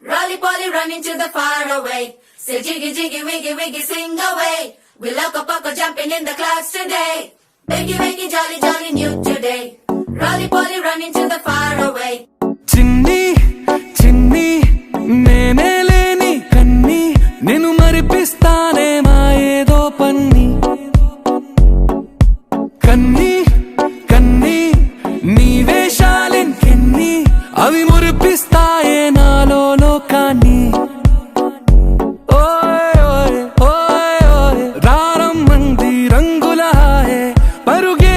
Rolly poly running to the far away. Say jiggy jiggy wiggy wiggy sing away. We loco poco jumping in the clouds today. Wiggy wiggy jolly jolly new today. Rolly poly running to the far away. చిన్ని చిన్ని నేనే లేని కన్ని నేను మరిపిస్తానే మా ఏదో పన్ని కన్ని కన్ని నీ వేషాలెన్కెన్ని అవి మురిపిస్తాయే నాలో లోకాన్ని ఓయ్ ఓయ్ ఓయ్ ఓయ్ రారమ్మంది రంగుల హాయే పరుగే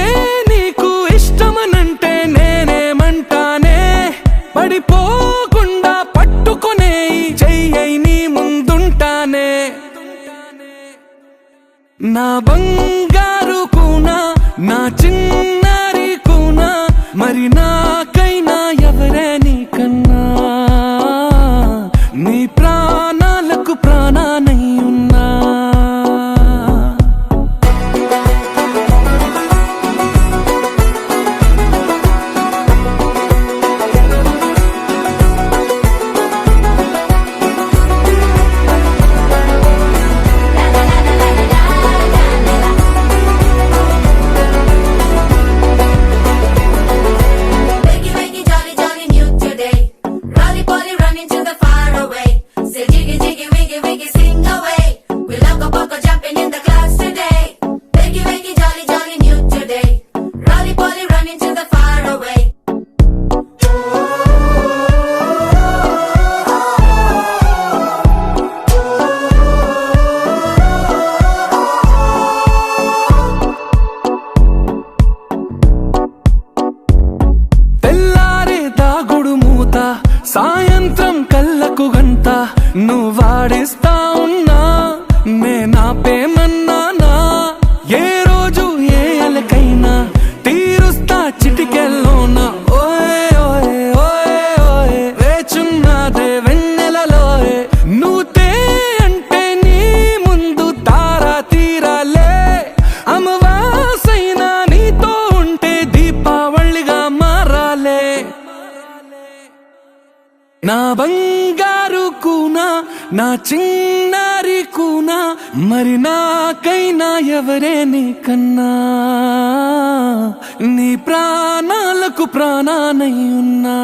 నీకు ఇష్టమనంటే నేనేమంటానే పడిపోకుండా పట్టుకునే చెయ్యై నీ ముందుంటానే నా బంగారు కూనా నా చిన్నారి కూనా మరి నాకైనా ఎవరే నీకన్నా నీ ప్రాణాలకు ప్రాణానై ఉన్నా Wiggy wiggy jolly jolly new today. Rolly poly running to the far away. Say jiggy jiggy wiggy wiggy sing away. We loco poco jumping in the clouds today. Wiggy wiggy jolly jolly new today. Rolly poly running to the far away. తెల్లారే దాగుడు మూత సాయంత్రం కళ్ళకు గంట నువ్వాడిస్తా ఉన్నా నేనాపేమన్నానా ఏ రోజు ఏ అలకైనా తీరుస్తా చిటికెల్లోనా ఓయ్ ఓయ్ ఓయ్ ఓయ్ వేచున్నదే వెన్నెలలోయే నువ్వుతే అంటే నీ ముందు తారా తీరాలే అమవాసైనా నీతో ఉంటే దీపావళిగా మారాలే నా బంగారు కూనా నా చిన్నారి కూనా మరి నాకైనా ఎవరే నీకన్నా నీ ప్రాణాలకు ప్రాణానై ఉన్నా